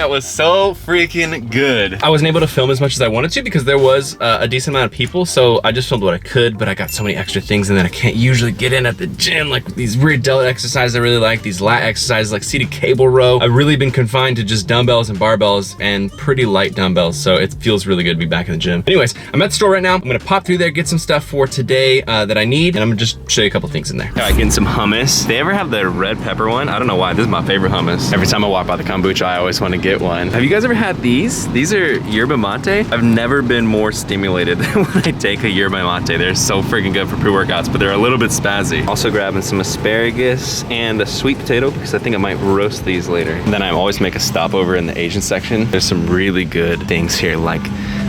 workout was so freaking good. I wasn't able to film as much as I wanted to because there was a decent amount of people, so I just filmed what I could, but I got so many extra things and then I can't usually get in at the gym, like these rear delt exercises I really like, these lat exercises like seated cable row. I've really been confined to just dumbbells and barbells and pretty light dumbbells, so it feels really good to be back in the gym. Anyways, I'm at the store right now. I'm gonna pop through there, get some stuff for today that I need, and I'm gonna just show you a couple things in there. All right, getting some hummus. They ever have the red pepper one? I don't know why, this is my favorite hummus. Every time I walk by the kombucha, I always want to get one. Have you guys ever had these? These are yerba mate. I've never been more stimulated than when I take a yerba mate. They're so freaking good for pre-workouts, but they're a little bit spazzy. Also grabbing some asparagus and a sweet potato because I think I might roast these later. And then I always make a stop over in the Asian section. There's some really good things here, like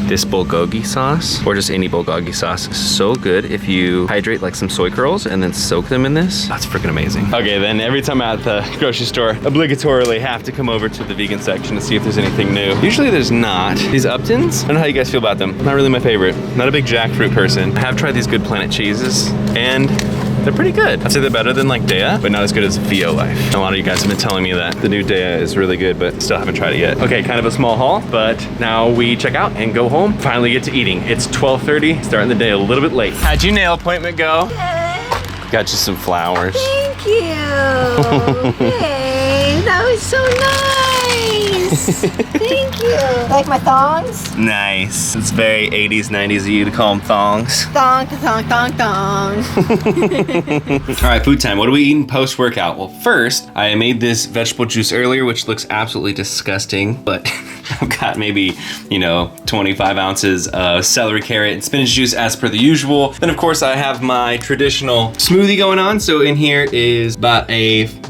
this bulgogi sauce, or just any bulgogi sauce. So good if you hydrate like some soy curls and then soak them in this. That's freaking amazing. Okay, then every time I'm at the grocery store, obligatorily have to come over to the vegan section to see if there's anything new. Usually there's not. These Uptons, I don't know how you guys feel about them. Not really my favorite. Not a big jackfruit person. I have tried these Good Planet cheeses and they're pretty good. I'd say they're better than like Dea, but not as good as VO Life. A lot of you guys have been telling me that the new Dea is really good, but still haven't tried it yet. Okay, kind of a small haul, but now we check out and go home. Finally get to eating. It's 12:30, starting the day a little bit late. How'd your nail appointment go? Good. Got you some flowers. Thank you. Hey, that was so nice. Thank you. Like my thongs? Nice. It's very 80s, 90s of you to call them thongs. Thong, thong, thong, thong. All right, food time. What are we eating post-workout? Well, first, I made this vegetable juice earlier, which looks absolutely disgusting, but I've got maybe, 25 ounces of celery, carrot, and spinach juice as per the usual. Then, of course, I have my traditional smoothie going on. So in here is about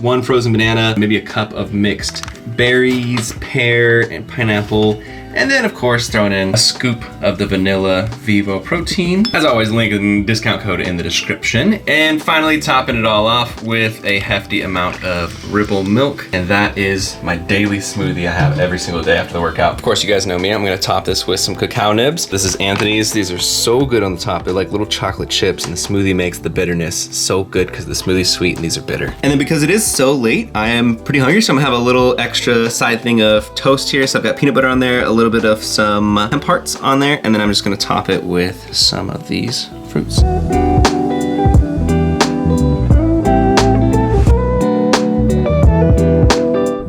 one frozen banana, maybe a cup of mixed berries, pear, and pineapple. And then, of course, throwing in a scoop of the vanilla Vivo protein. As always, link and discount code in the description. And finally, topping it all off with a hefty amount of Ripple milk. And that is my daily smoothie I have every single day after the workout. Of course, you guys know me. I'm gonna top this with some cacao nibs. This is Anthony's. These are so good on the top. They're like little chocolate chips, and the smoothie makes the bitterness so good because the smoothie's sweet and these are bitter. And then because it is so late, I am pretty hungry, so I'm gonna have a little extra side thing of toast here. So I've got peanut butter on there, a little bit of some hemp hearts on there, and then I'm just gonna top it with some of these fruits.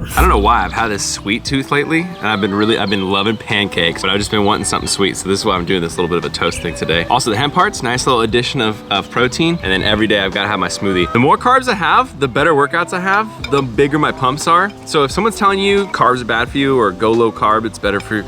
I don't know why I've had this sweet tooth lately, and I've been loving pancakes, but I've just been wanting something sweet, so this is why I'm doing this little bit of a toast thing today. Also, the hemp hearts, nice little addition of protein, and then every day I've got to have my smoothie. The more carbs I have, the better workouts I have, the bigger my pumps are. So if someone's telling you carbs are bad for you, or go low carb, it's better for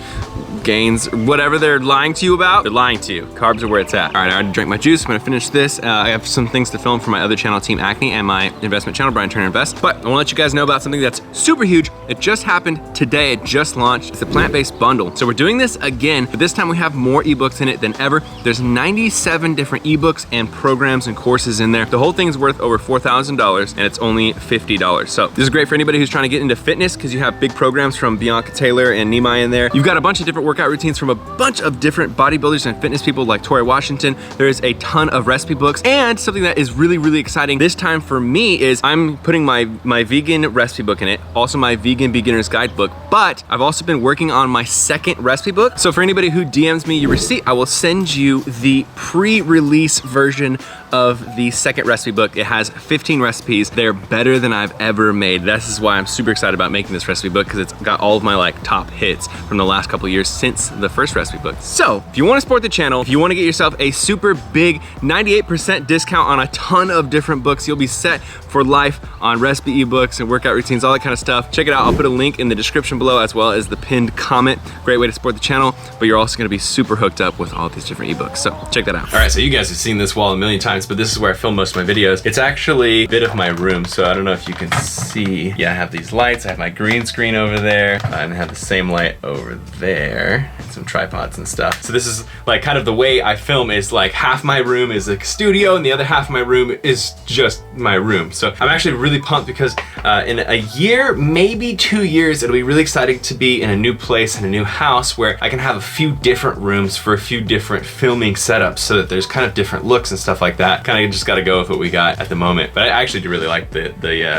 gains, whatever they're lying to you about, they're lying to you. Carbs are where it's at. All right, I already drank my juice. I'm gonna finish this. I have some things to film for my other channel, Team Acne, and my investment channel, Brian Turner Invest. But I wanna let you guys know about something that's super huge. It just happened today. It just launched. It's a plant-based bundle. So we're doing this again, but this time we have more ebooks in it than ever. There's 97 different ebooks and programs and courses in there. The whole thing's worth over $4,000 and it's only $50. So this is great for anybody who's trying to get into fitness because you have big programs from Bianca Taylor and Nimai in there. You've got a bunch of different workout routines from a bunch of different bodybuilders and fitness people like Tori Washington. There is a ton of recipe books, and something that is really, really exciting this time for me is I'm putting my vegan recipe book in it, also my vegan beginner's guidebook, but I've also been working on my second recipe book. So for anybody who DMs me your receipt, I will send you the pre-release version of the second recipe book. It has 15 recipes. They're better than I've ever made. This is why I'm super excited about making this recipe book, because it's got all of my top hits from the last couple of years since the first recipe book. So if you want to support the channel, if you want to get yourself a super big 98% discount on a ton of different books, you'll be set for life on recipe ebooks and workout routines, all that kind of stuff. Check it out. I'll put a link in the description below as well as the pinned comment. Great way to support the channel, but you're also going to be super hooked up with all these different ebooks. So check that out. All right, so you guys have seen this wall a million times, but this is where I film most of my videos. It's actually a bit of my room, so I don't know if you can see. Yeah, I have these lights. I have my green screen over there. I have the same light over there, and some tripods and stuff. So this is kind of the way I film is half my room is a studio and the other half of my room is just my room. So I'm actually really pumped because in a year, maybe 2 years, it'll be really exciting to be in a new place, in a new house where I can have a few different rooms for a few different filming setups so that there's kind of different looks and stuff like that. that. Kind of just got to go with what we got at the moment. But I actually do really like the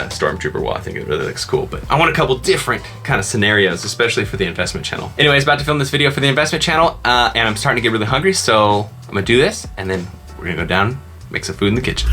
Stormtrooper wall. I think it really looks cool. But I want a couple different kind of scenarios, especially for the investment channel. Anyways, about to film this video for the investment channel, and I'm starting to get really hungry, so I'm gonna do this, and then we're gonna go down, make some food in the kitchen.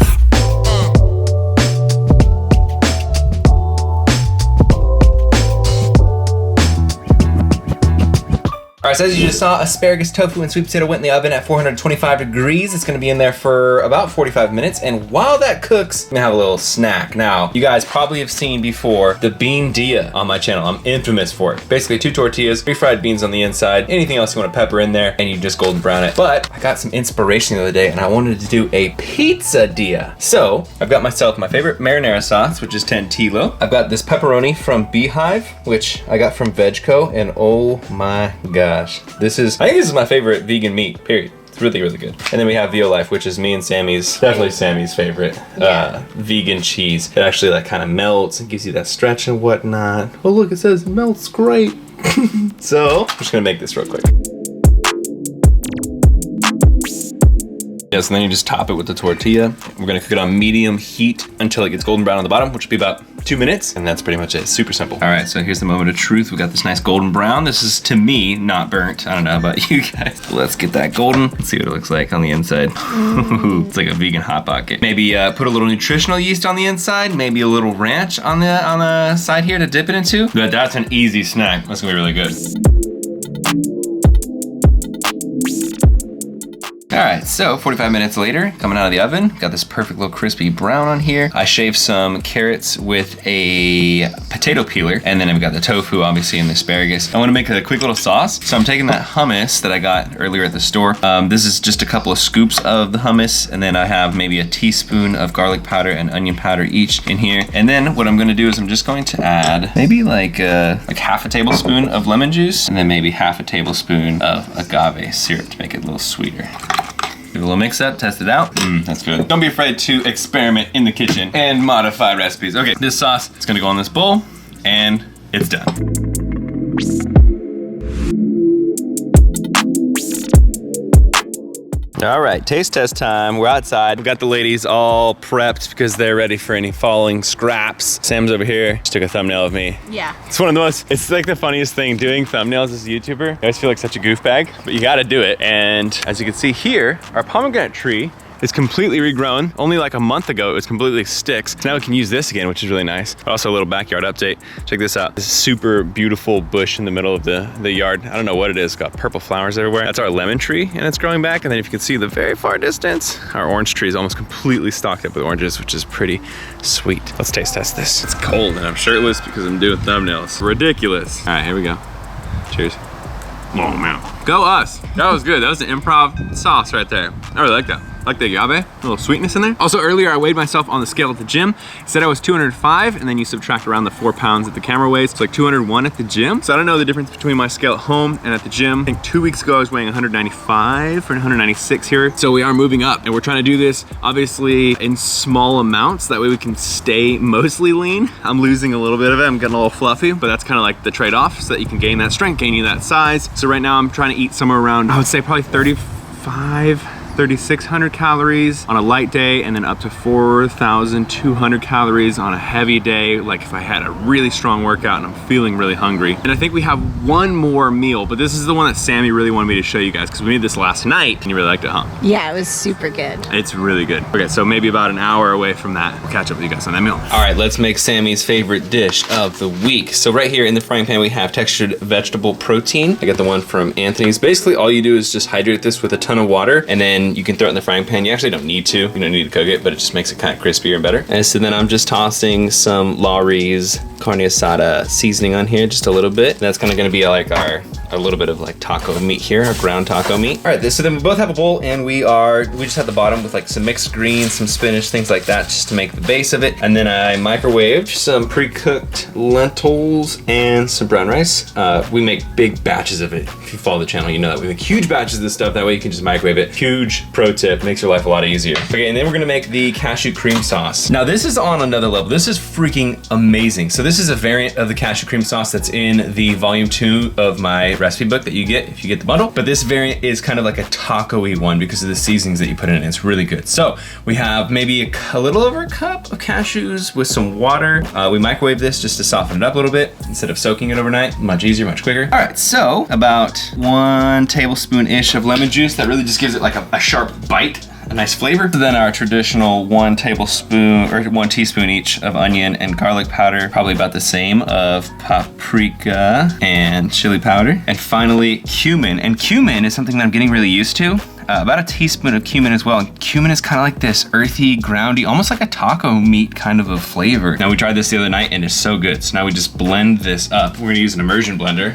All right, so as you just saw, asparagus, tofu, and sweet potato went in the oven at 425 degrees. It's gonna be in there for about 45 minutes. And while that cooks, I'm gonna have a little snack. Now, you guys probably have seen before the bean dia on my channel. I'm infamous for it. Basically 2 tortillas, refried beans on the inside, anything else you wanna pepper in there, and you just golden brown it. But I got some inspiration the other day and I wanted to do a pizza dia. So I've got myself my favorite marinara sauce, which is 10 Tilo. I've got this pepperoni from Beehive, which I got from Vegco, and oh my God. I think this is my favorite vegan meat, period. It's really, really good. And then we have Violife, which is me and Sammy's, definitely Sammy's favorite, vegan cheese. It actually like kind of melts and gives you that stretch and whatnot. Oh look, it says melts great. So, I'm just gonna make this real quick. Yes, and then you just top it with the tortilla. We're gonna cook it on medium heat until it gets golden brown on the bottom, which will be about 2 minutes, and that's pretty much it. Super simple. All right, so here's the moment of truth. We got this nice golden brown. This is, to me, not burnt. I don't know about you guys. Let's get that golden. Let's see what it looks like on the inside. It's like a vegan hot pocket. Maybe put a little nutritional yeast on the inside, maybe a little ranch on the side here to dip it into. But that's an easy snack. That's gonna be really good. All right, so 45 minutes later, coming out of the oven, got this perfect little crispy brown on here. I shaved some carrots with a potato peeler, and then I've got the tofu, obviously, and the asparagus. I wanna make a quick little sauce, so I'm taking that hummus that I got earlier at the store. This is just a couple of scoops of the hummus, and then I have maybe a teaspoon of garlic powder and onion powder each in here. And then what I'm gonna do is I'm just going to add maybe like half a tablespoon of lemon juice, and then maybe half a tablespoon of agave syrup to make it a little sweeter. Give it a little mix up, test it out. That's good. Don't be afraid to experiment in the kitchen and modify recipes. Okay, this sauce, it's gonna go on this bowl, and it's done. All right, taste test time. We're outside. We've got the ladies all prepped because they're ready for any falling scraps. Sam's over here. Just took a thumbnail of me. Yeah. It's one of the most, it's like the funniest thing doing thumbnails as a YouTuber. I always feel like such a goofbag, but you gotta do it. And as you can see here, our pomegranate tree is completely regrown. Only like a month ago, it was completely sticks. So now we can use this again, which is really nice. But also a little backyard update. Check this out. This super beautiful bush in the middle of the yard. I don't know what it is. It's got purple flowers everywhere. That's our lemon tree, and it's growing back. And then if you can see the very far distance, our orange tree is almost completely stocked up with oranges, which is pretty sweet. Let's taste test this. It's cold, and I'm shirtless because I'm doing thumbnails. Ridiculous. All right, here we go. Cheers. Oh man. Go us. That was good. That was an improv sauce right there. I really like that. Like the agave, a little sweetness in there. Also earlier, I weighed myself on the scale at the gym. It said I was 205, and then you subtract around the 4 pounds that the camera weighs. It's like 201 at the gym. So I don't know the difference between my scale at home and at the gym. I think 2 weeks ago, I was weighing 195 or 196 here. So we are moving up, and we're trying to do this, obviously, in small amounts. That way we can stay mostly lean. I'm losing a little bit of it. I'm getting a little fluffy, but that's kind of like the trade-off, so that you can gain that strength, gain you that size. So right now, I'm trying to eat somewhere around, I would say probably 3,600 calories on a light day, and then up to 4,200 calories on a heavy day, like if I had a really strong workout and I'm feeling really hungry. And I think we have one more meal, but this is the one that Sammy really wanted me to show you guys because we made this last night and you really liked it, huh? Yeah, it was super good. It's really good. Okay, so maybe about an hour away from that, we'll catch up with you guys on that meal. All right, let's make Sammy's favorite dish of the week. So right here in the frying pan, we have textured vegetable protein. I got the one from Anthony's. Basically, all you do is just hydrate this with a ton of water, and then you can throw it in the frying pan. You actually don't need to. You don't need to cook it, but it just makes it kind of crispier and better. And so then I'm just tossing some Laurie's carne asada seasoning on here, just a little bit. And that's kind of gonna be like a little bit of like taco meat here, our ground taco meat. All right, so then we both have a bowl, and we just have the bottom with like some mixed greens, some spinach, things like that, just to make the base of it. And then I microwaved some pre-cooked lentils and some brown rice. We make big batches of it. If you follow the channel, you know that we make huge batches of this stuff. That way you can just microwave it. Huge pro tip, makes your life a lot easier. Okay, and then we're gonna make the cashew cream sauce. Now this is on another level. This is freaking amazing. So this is a variant of the cashew cream sauce that's in the volume 2 of my recipe book that you get if you get the bundle. But this variant is kind of like a taco-y one because of the seasonings that you put in it. It's really good. So we have maybe a little over a cup of cashews with some water. We microwave this just to soften it up a little bit instead of soaking it overnight. Much easier, much quicker. All right, so about 1 tablespoon-ish of lemon juice. That really just gives it like a sharp bite. A nice flavor. Then our traditional 1 tablespoon or 1 teaspoon each of onion and garlic powder, probably about the same of paprika and chili powder. And finally, cumin. And cumin is something that I'm getting really used to. About a teaspoon of cumin as well. And cumin is kind of like this earthy, groundy, almost like a taco meat kind of a flavor. Now we tried this the other night and it's so good. So now we just blend this up. We're gonna use an immersion blender.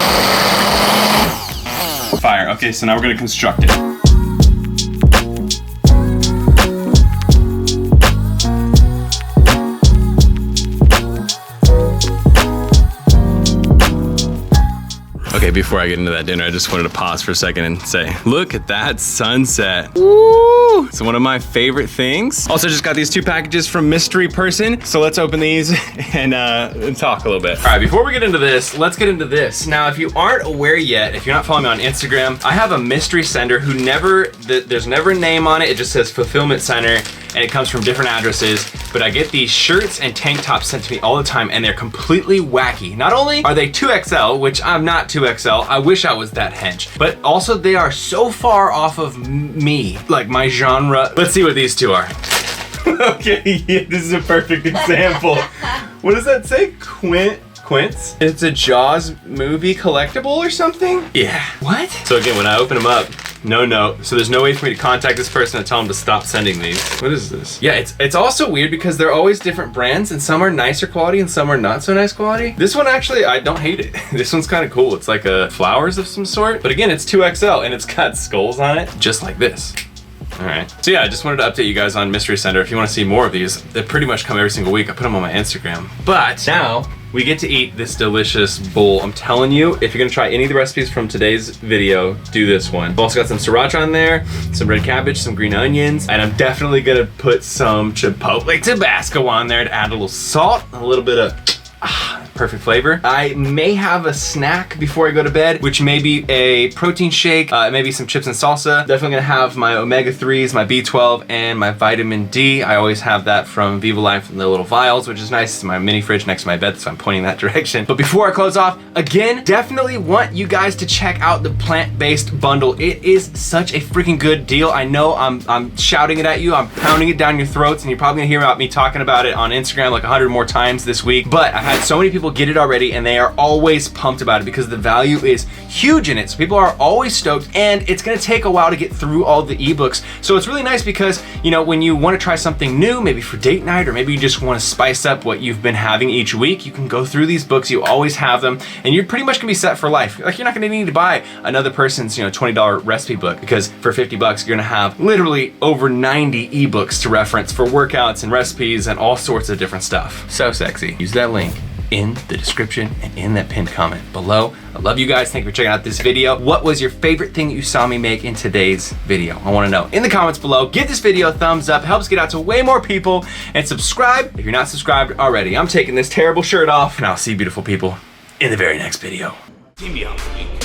Fire, okay, so now we're gonna construct it. Okay, before I get into that dinner, I just wanted to pause for a second and say, look at that sunset. Woo! It's one of my favorite things. Also just got these 2 packages from Mystery Person. So let's open these and talk a little bit. All right, before we get into this, let's get into this. Now, if you aren't aware yet, if you're not following me on Instagram, I have a mystery sender who there's never a name on it. It just says fulfillment center and it comes from different addresses. But I get these shirts and tank tops sent to me all the time and they're completely wacky. Not only are they 2XL, which I'm not 2XL, I wish I was that hench, but also they are so far off of me, like my genre. Let's see what these 2 are. Okay, yeah, this is a perfect example. What does that say? Quince? It's a Jaws movie collectible or something? Yeah. What? So again, when I open them up, no note. So there's no way for me to contact this person and tell them to stop sending these. What is this? Yeah, it's also weird because they're always different brands and some are nicer quality and some are not so nice quality. This one actually, I don't hate it. This one's kind of cool. It's like flowers of some sort. But again, it's 2XL and it's got skulls on it, just like this. All right. So yeah, I just wanted to update you guys on Mystery Sender. If you want to see more of these, they pretty much come every single week. I put them on my Instagram. But now we get to eat this delicious bowl. I'm telling you, if you're gonna try any of the recipes from today's video, do this one. I've also got some sriracha on there, some red cabbage, some green onions, and I'm definitely gonna put some Chipotle Tabasco on there to add a little salt, a little bit of perfect flavor. I may have a snack before I go to bed, which may be a protein shake, maybe some chips and salsa. Definitely gonna have my omega-3s, my B12, and my vitamin D. I always have that from Viva Life in the little vials, which is nice. It's my mini fridge next to my bed, so I'm pointing that direction. But before I close off, again, definitely want you guys to check out the plant-based bundle. It is such a freaking good deal. I know I'm shouting it at you, I'm pounding it down your throats, and you're probably gonna hear about me talking about it on Instagram like 100 more times this week, but I've had so many people get it already and they are always pumped about it because the value is huge in it. So people are always stoked and it's gonna take a while to get through all the ebooks. So it's really nice because, you know, when you wanna try something new, maybe for date night, or maybe you just wanna spice up what you've been having each week, you can go through these books, you always have them, and you're pretty much gonna be set for life. Like you're not gonna need to buy another person's, you know, $20 recipe book because for 50 bucks, you're gonna have literally over 90 ebooks to reference for workouts and recipes and all sorts of different stuff. So sexy. Use that link in the description and in that pinned comment below. I love you guys. Thank you for checking out this video. What was your favorite thing that you saw me make in today's video? I wanna know in the comments below. Give this video a thumbs up, helps get out to way more people, and subscribe if you're not subscribed already. I'm taking this terrible shirt off and I'll see you beautiful people in the very next video. See me on the week.